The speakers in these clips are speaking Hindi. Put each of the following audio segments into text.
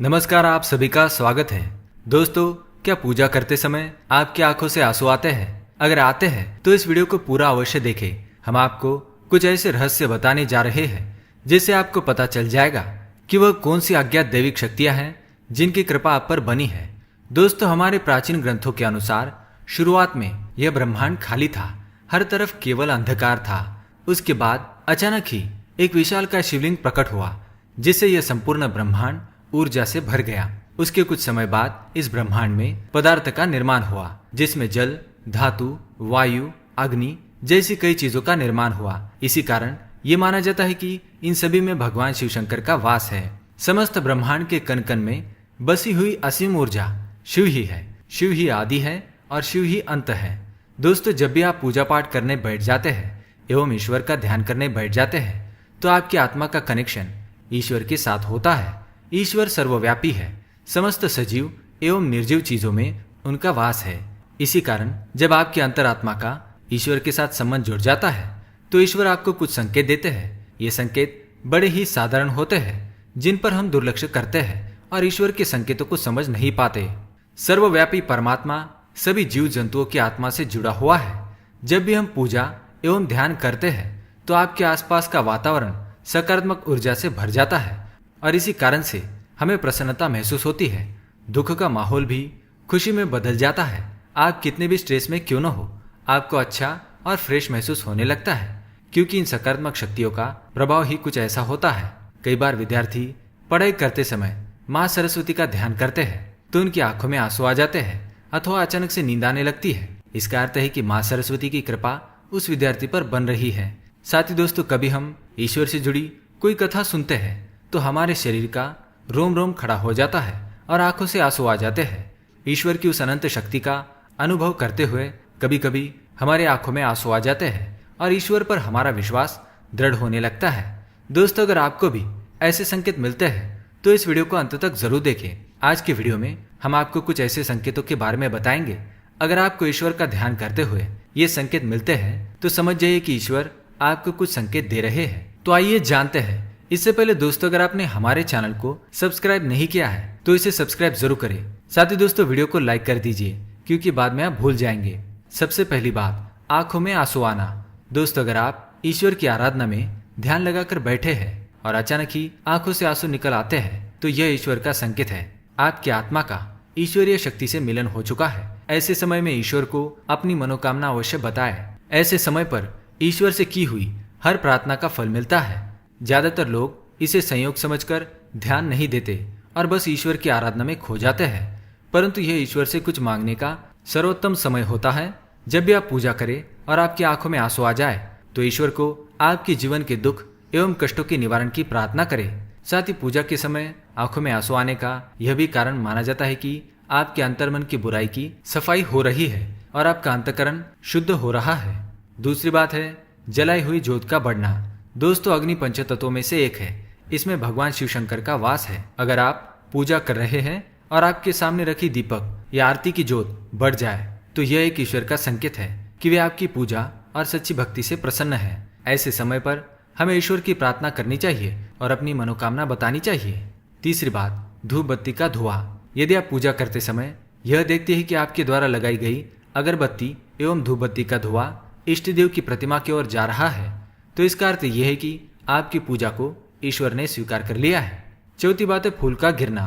नमस्कार, आप सभी का स्वागत है। दोस्तों, क्या पूजा करते समय आपकी आंखों से आंसू आते हैं? अगर आते हैं तो इस वीडियो को पूरा अवश्य देखें। हम आपको कुछ ऐसे रहस्य बताने जा रहे हैं जिससे आपको पता चल जाएगा कि वह कौन सी अज्ञात दैविक शक्तियां हैं जिनकी कृपा आप पर बनी है। दोस्तों, हमारे प्राचीन ग्रंथों के अनुसार शुरुआत में यह ब्रह्मांड खाली था, हर तरफ केवल अंधकार था। उसके बाद अचानक ही एक विशालकाय शिवलिंग प्रकट हुआ जिससे यह संपूर्ण ब्रह्मांड ऊर्जा से भर गया। उसके कुछ समय बाद इस ब्रह्मांड में पदार्थ का निर्माण हुआ जिसमें जल, धातु, वायु, अग्नि जैसी कई चीजों का निर्माण हुआ। इसी कारण ये माना जाता है कि इन सभी में भगवान शिव शंकर का वास है। समस्त ब्रह्मांड के कण कण में बसी हुई असीम ऊर्जा शिव ही है। शिव ही आदि है और शिव ही अंत है। दोस्तों, जब भी आप पूजा पाठ करने बैठ जाते हैं एवं ईश्वर का ध्यान करने बैठ जाते हैं तो आपकी आत्मा का कनेक्शन ईश्वर के साथ होता है। ईश्वर सर्वव्यापी है, समस्त सजीव एवं निर्जीव चीजों में उनका वास है। इसी कारण जब आपकी अंतरात्मा का ईश्वर के साथ संबंध जुड़ जाता है तो ईश्वर आपको कुछ संकेत देते हैं। ये संकेत बड़े ही साधारण होते हैं जिन पर हम दुर्लक्ष्य करते हैं और ईश्वर के संकेतों को समझ नहीं पाते। सर्वव्यापी परमात्मा सभी जीव जंतुओं की आत्मा से जुड़ा हुआ है। जब भी हम पूजा एवं ध्यान करते हैं तो आपके आसपास का वातावरण सकारात्मक ऊर्जा से भर जाता है और इसी कारण से हमें प्रसन्नता महसूस होती है। दुख का माहौल भी खुशी में बदल जाता है। आप कितने भी स्ट्रेस में क्यों न हो, आपको अच्छा और फ्रेश महसूस होने लगता है, क्योंकि इन सकारात्मक शक्तियों का प्रभाव ही कुछ ऐसा होता है। कई बार विद्यार्थी पढ़ाई करते समय माँ सरस्वती का ध्यान करते हैं तो उनकी आंखों में आंसू आ जाते हैं अथवा अचानक से नींद आने लगती है। इसका अर्थ है कि माँ सरस्वती की कृपा उस विद्यार्थी पर बन रही है। साथ ही दोस्तों, कभी हम ईश्वर से जुड़ी कोई कथा सुनते हैं तो हमारे शरीर का रोम रोम खड़ा हो जाता है और आंखों से आंसू आ जाते हैं। ईश्वर की उस अनंत शक्ति का अनुभव करते हुए कभी कभी हमारे आंखों में आंसू आ जाते हैं और ईश्वर पर हमारा विश्वास दृढ़ होने लगता है। दोस्तों, अगर आपको भी ऐसे संकेत मिलते हैं तो इस वीडियो को अंत तक जरूर देखें। आज के वीडियो में हम आपको कुछ ऐसे संकेतों के बारे में बताएंगे। अगर आपको ईश्वर का ध्यान करते हुए ये संकेत मिलते हैं तो समझ जाइए कि ईश्वर आपको कुछ संकेत दे रहे हैं। तो आइए जानते हैं। इससे पहले दोस्तों, अगर आपने हमारे चैनल को सब्सक्राइब नहीं किया है तो इसे सब्सक्राइब जरूर करें। साथ ही दोस्तों, वीडियो को लाइक कर दीजिए क्योंकि बाद में आप भूल जाएंगे। सबसे पहली बात, आंखों में आंसू आना। दोस्तों, अगर आप ईश्वर की आराधना में ध्यान लगाकर बैठे हैं और अचानक ही आंखों से आंसू निकल आते हैं तो यह ईश्वर का संकेत है। आपकी आत्मा का ईश्वरीय शक्ति से मिलन हो चुका है। ऐसे समय में ईश्वर को अपनी मनोकामना अवश्य बताएं। ऐसे समय पर ईश्वर से की हुई हर प्रार्थना का फल मिलता है। ज्यादातर लोग इसे संयोग समझकर ध्यान नहीं देते और बस ईश्वर की आराधना में खो जाते हैं, परंतु यह ईश्वर से कुछ मांगने का सर्वोत्तम समय होता है। जब भी आप पूजा करें और आपकी आंखों में आंसू आ जाए तो ईश्वर को आपके जीवन के दुख एवं कष्टों के निवारण की प्रार्थना करें। साथ ही पूजा के समय आंखों में आंसू आने का यह भी कारण माना जाता है कि आपके अंतर्मन की बुराई की सफाई हो रही है और आपका अंतःकरण शुद्ध हो रहा है। दूसरी बात है जलाई हुई ज्योत का बढ़ना। दोस्तों, अग्नि पंचतत्वों में से एक है। इसमें भगवान शिव शंकर का वास है। अगर आप पूजा कर रहे हैं और आपके सामने रखी दीपक या आरती की ज्योत बढ़ जाए तो यह एक ईश्वर का संकेत है कि वे आपकी पूजा और सच्ची भक्ति से प्रसन्न है। ऐसे समय पर हमें ईश्वर की प्रार्थना करनी चाहिए और अपनी मनोकामना बतानी चाहिए। तीसरी बात, धूप बत्ती का धुआं। यदि आप पूजा करते समय यह देखते हैं कि आपके द्वारा लगाई गई अगरबत्ती एवं धूप बत्ती का धुआं इष्ट देव की प्रतिमा की ओर जा रहा है तो इसका अर्थ यह है कि आपकी पूजा को ईश्वर ने स्वीकार कर लिया है। चौथी बात है फूल का गिरना।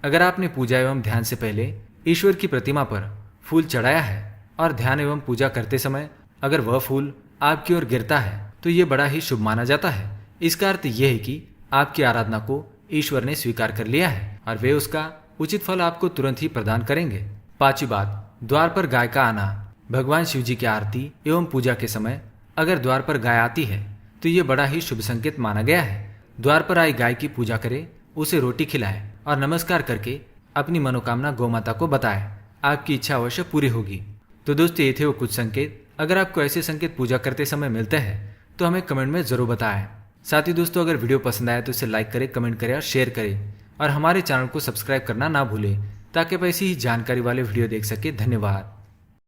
अगर आपने पूजा एवं ध्यान से पहले ईश्वर की प्रतिमा पर फूल चढ़ाया है और ध्यान एवं पूजा करते समय अगर वह फूल आपकी ओर गिरता है तो ये बड़ा ही शुभ माना जाता है। इसका अर्थ यह है कि आपकी आराधना को ईश्वर ने स्वीकार कर लिया है और वे उसका उचित फल आपको तुरंत ही प्रदान करेंगे। पांचवी बात, द्वार पर गाय का आना। भगवान शिव जी की आरती एवं पूजा के समय अगर द्वार पर गाय आती है तो ये बड़ा ही शुभ संकेत माना गया है। द्वार पर आई गाय की पूजा करें, उसे रोटी खिलाएं और नमस्कार करके अपनी मनोकामना गौ माता को बताएं। आपकी इच्छा अवश्य पूरी होगी। तो दोस्तों, ये थे वो कुछ संकेत। अगर आपको ऐसे संकेत पूजा करते समय मिलते हैं तो हमें कमेंट में जरूर बताएं। साथ ही दोस्तों, अगर वीडियो पसंद आया तो इसे लाइक करें, कमेंट करें और शेयर करें और हमारे चैनल को सब्सक्राइब करना ना भूलें ताकि आप ऐसी ही जानकारी वाले वीडियो देख सके। धन्यवाद।